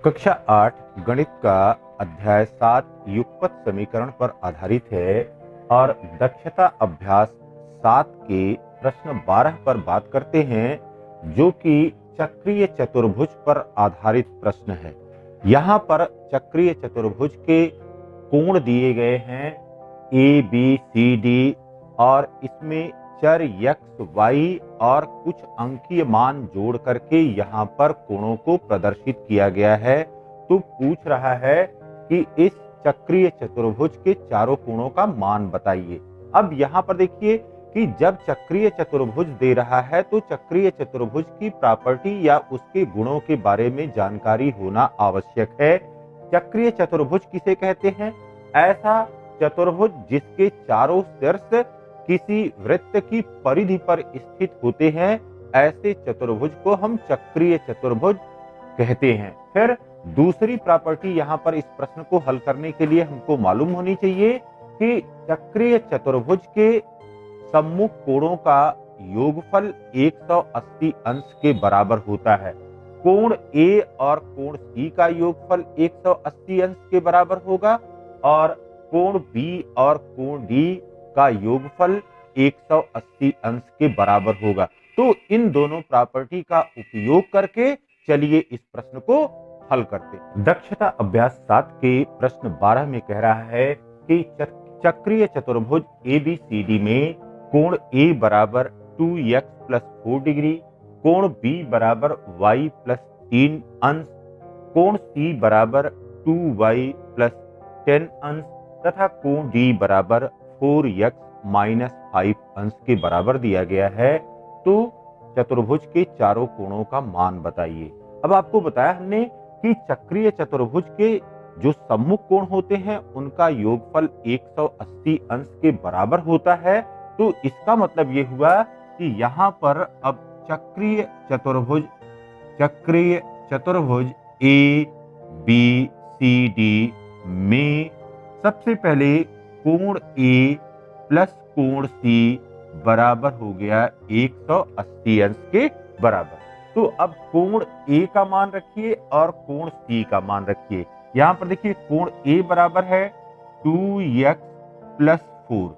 कक्षा 8 गणित का अध्याय 7 युगपत समीकरण पर आधारित है और दक्षता अभ्यास 7 के प्रश्न 12 पर बात करते हैं, जो कि चक्रीय चतुर्भुज पर आधारित प्रश्न है। यहाँ पर चक्रीय चतुर्भुज के कोण दिए गए हैं ए बी सी डी और इसमें चर x y और कुछ अंकीय मान जोड़ करके यहाँ पर कोणों को प्रदर्शित किया गया है। तो पूछ रहा है कि इस चक्रीय चतुर्भुज के चारों कोणों का मान बताइए। अब यहाँ पर देखिए कि जब चक्रीय चतुर्भुज दे रहा है तो चक्रीय चतुर्भुज की प्रॉपर्टी या उसके गुणों के बारे में जानकारी होना आवश्यक है। चक्रीय चतुर्भुज किसे कहते हैं? ऐसा चतुर्भुज जिसके चारों शीर्ष किसी वृत्त की परिधि पर स्थित होते हैं, ऐसे चतुर्भुज को हम चक्रीय चतुर्भुज कहते हैं। फिर दूसरी प्रॉपर्टी यहाँ पर इस प्रश्न को हल करने के लिए हमको मालूम होनी चाहिए कि चक्रीय चतुर्भुज के सम्मुख कोणों का योगफल 180 अंश के बराबर होता है। कोण ए और कोण सी का योगफल 180 अंश के बराबर होगा और कोण बी और कोण डी का योगफल 180 अंश के बराबर होगा। तो इन दोनों प्रॉपर्टी का उपयोग करके चलिए इस प्रश्न को हल करते हैं। दक्षता अभ्यास 7 के प्रश्न 12 में कह रहा है कि चक्रीय चतुर्भुज ABCD में कोण A बराबर 2x + 4 डिग्री, कोण B बराबर y + 3 अंश, कोण C बराबर 2y + 10 अंश तथा कोण D बराबर 4x - 5 अंश के बराबर दिया गया है। तो चतुर्भुज के चारों कोणों का मान बताइए। अब आपको बताया हमने कि चक्रीय चतुर्भुज के जो सम्मुख कोण होते हैं उनका योगफल 180 अंश के बराबर होता है। तो इसका मतलब ये हुआ कि यहाँ पर अब चक्रीय चतुर्भुज ABCD में सबसे पहले कोण A प्लस कोण C बराबर हो गया 180 अंश के बराबर। तो अब कोण A का मान रखिए और कोण C का मान रखिए। यहाँ पर देखिए कोण A बराबर है 2x + 4,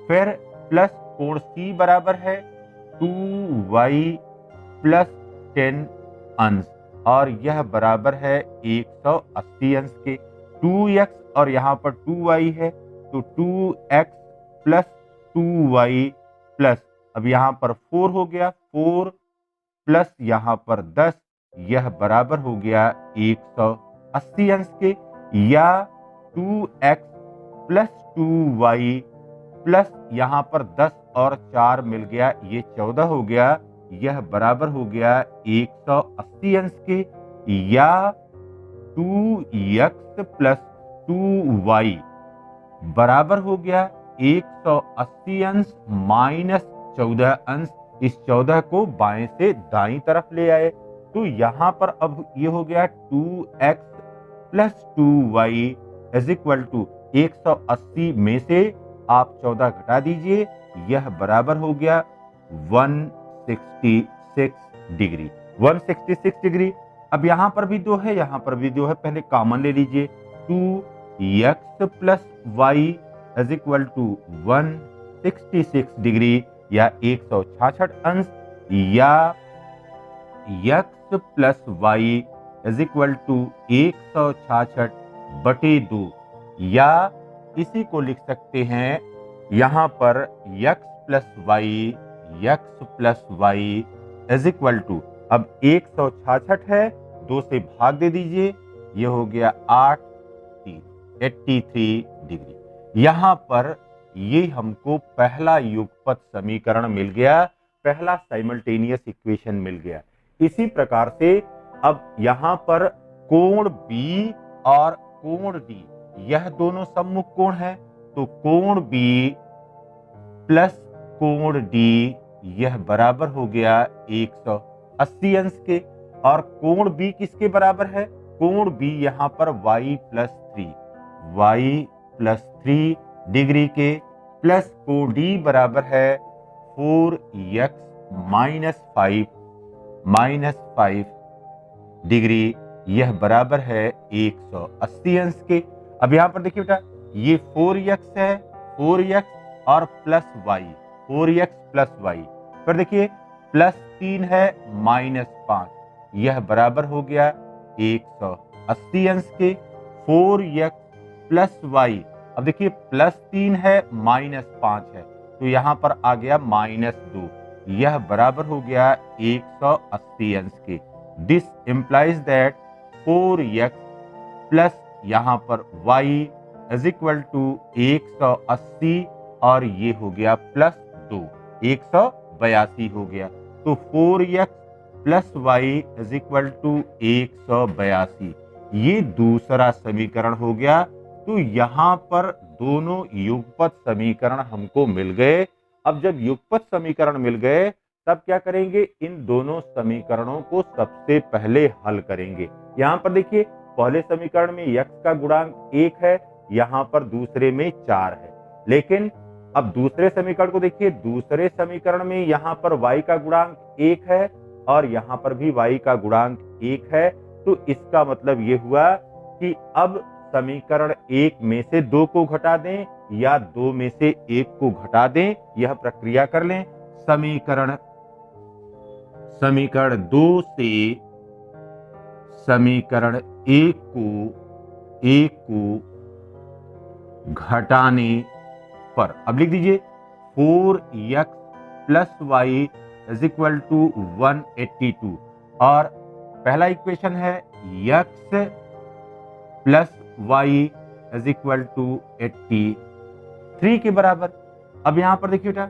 फिर प्लस कोण C बराबर है 2y + 10 अंश और यह बराबर है 180 अंश के। 2x और यहाँ पर 2y है तो 2x + 2y प्लस अब यहाँ पर 4 हो गया, 4 प्लस यहाँ पर 10, यह बराबर हो गया 180 अंश के। या 2x + 2y प्लस यहाँ पर 10 और 4 मिल गया, ये 14 हो गया, यह बराबर हो गया 180 अंश के। या 2x + 2y बराबर हो गया 180 अंश माइनस 14 अंश। इस 14 को बाएं से दाईं तरफ ले आए तो यहाँ पर अब ये हो गया 2x + 2y = 180 में से आप 14 घटा दीजिए, यह बराबर हो गया 166 डिग्री। 166 डिग्री। अब यहाँ पर भी 2 है, यहाँ पर भी 2 है, पहले कॉमन ले लीजिए। 2x + y = 166 डिग्री या 166 अंश, या x + y = 166/2, या इसी को लिख सकते हैं यहाँ पर x + y = अब 166 है, 2 से भाग दे दीजिए, ये हो गया 83 डिग्री। यहाँ पर ये हमको पहला युगपत समीकरण मिल गया, पहला साइमल्टेनियस इक्वेशन मिल गया। इसी प्रकार से अब यहाँ पर कोण B और कोण D, यह दोनों सम्मुख कोण है, तो कोण B प्लस कोण D यह बराबर हो गया 180 अंश के। और कोण B किसके बराबर है? कोण B यहाँ पर y + 3 डिग्री के, प्लस कोण D बराबर है 4x - 5 डिग्री, यह बराबर है 180 अंश के। अब यहाँ पर देखिए बेटा, ये 4x है, 4x और plus y, 4x plus Y. फिर देखिए +3 है -5, यह बराबर हो गया 180 अंश के। 4x प्लस वाई, अब देखिए +3 है -5 है, तो यहाँ पर आ गया -2, यह बराबर हो गया 180 अंश के। This implies that 4x plus यहाँ पर y इज इक्वल टू 180 और ये हो गया +2, 182 हो गया। तो 4x plus y is equal to 182, ये दूसरा समीकरण हो गया। तो यहाँ पर दोनों युगपत समीकरण हमको मिल गए। अब जब युगपत समीकरण मिल गए तब क्या करेंगे, इन दोनों समीकरणों को सबसे पहले हल करेंगे। यहाँ पर देखिए पहले समीकरण में x का गुणांक 1 है, यहाँ पर दूसरे में 4 है। लेकिन अब दूसरे समीकरण को देखिए, दूसरे समीकरण में यहाँ पर y का गुणांक 1 है और यहाँ पर भी y का गुणांक 1 है। तो इसका मतलब ये हुआ कि अब समीकरण 1 में से 2 को घटा दें या 2 में से 1 को घटा दें, यह प्रक्रिया कर लें। समीकरण 2 से समीकरण 1 को घटाने पर अब लिख दीजिए 4x plus y is equal to 182 और पहला इक्वेशन है x plus y is equal to 83 के बराबर। अब यहां पर देखिए बेटा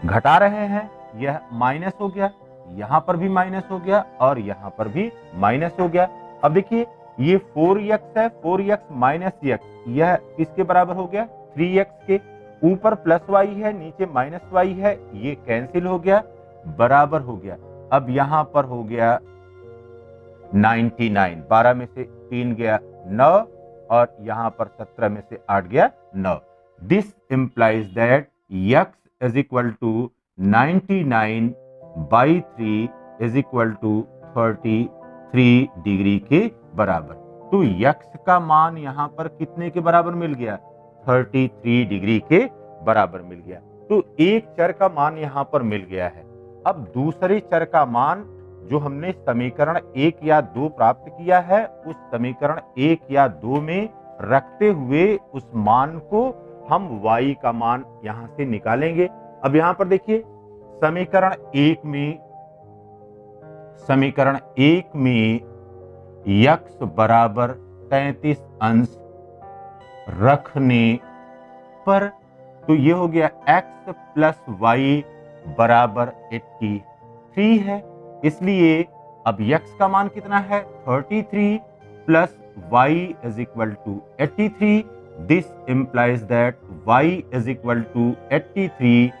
घटा रहे हैं, यह माइनस हो गया, यहां पर भी माइनस हो गया और यहां पर भी माइनस हो गया। अब देखिए ये 4x है, 4x माइनस x, यह किसके बराबर हो गया, 3x के। ऊपर प्लस वाई है, नीचे माइनस वाई है, ये कैंसिल हो गया, बराबर हो गया। अब यहां पर हो गया 99, 12 में से 3 गया 9 और यहां पर 17 में से 8 गया 9। This implies that x is equal to 99/3 is equal to 33 degree के बराबर। तो x का मान यहां पर कितने के बराबर मिल गया, 33 डिग्री के बराबर मिल गया। तो एक चर का मान यहां पर मिल गया है। अब दूसरे चर का मान जो हमने समीकरण 1 या 2 प्राप्त किया है, उस समीकरण 1 या 2 में रखते हुए उस मान को हम y का मान यहां से निकालेंगे। अब यहां पर देखिए समीकरण 1 में x बराबर 33 अंश रखने पर, तो ये हो गया x प्लस वाई बराबर 83 है। इसलिए अब x का मान कितना है, 33 plus y is equal to 83। This implies that y is equal to 83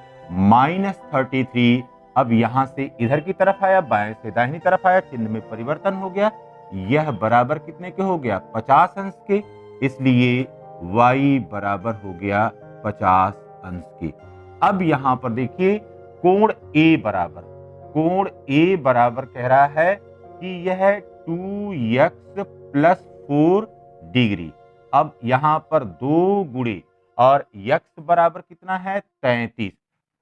minus 33। अब यहां से इधर की तरफ आया, बाएं से दाहिनी तरफ आया, चिन्ह में परिवर्तन हो गया, यह बराबर कितने के हो गया, 50 अंश के। इसलिए y बराबर हो गया 50 अंश के। अब यहां पर देखिए कोण A बराबर कह रहा है कि यह 2x प्लस 4 डिग्री। अब यहां पर 2 गुणे और x बराबर कितना है, 33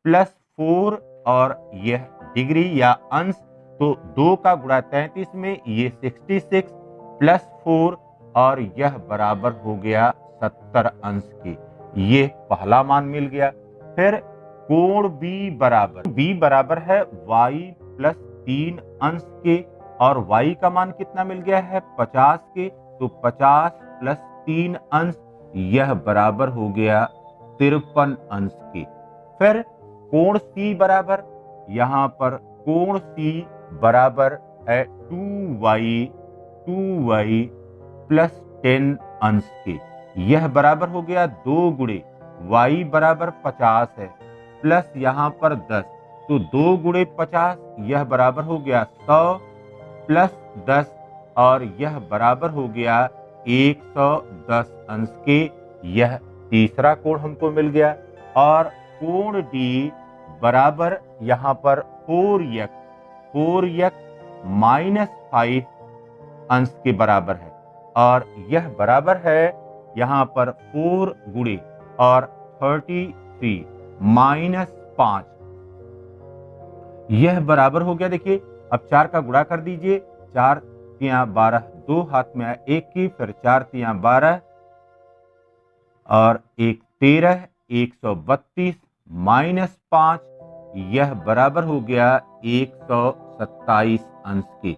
प्लस 4 और यह डिग्री या अंश, तो 2 का गुणा 33 में ये 66 प्लस 4 और यह बराबर हो गया 70 अंश के। ये पहला मान मिल गया। फिर कोण B बराबर है y प्लस 3 अंश के और y का मान कितना मिल गया है, 50 के। तो 50 प्लस 3 अंश, यह बराबर हो गया 53 अंश के। फिर कोण C बराबर, यहां पर कोण C बराबर है 2y प्लस 10 अंश के। यह बराबर हो गया 2 गुणे y बराबर 50 है प्लस यहां पर 10, तो 2 गुणे 50, यह बराबर हो गया 100 प्लस 10 और यह बराबर हो गया 110 अंश के। यह तीसरा कोण हमको मिल गया। और कोण D बराबर यहां पर 4x माइनस 5 अंश के बराबर है और यह बराबर है यहाँ पर 4 गुणे और 33 माइनस 5। यह बराबर हो गया। देखिए अब 4 का गुणा कर दीजिए, 4 तिया 12, 2 हाथ में आया 1 की, फिर 4 तिया 12 और 1 13, 132 माइनस 5, यह बराबर हो गया 127 अंश के।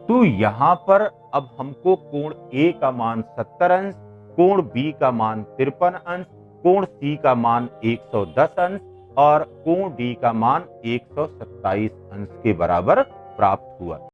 तो यहाँ पर अब हमको कोण ए का मान 70 अंश, कोण बी का मान 53 अंश, कोण सी का मान 110 अंश और कोण डी का मान 127 अंश के बराबर प्राप्त हुआ।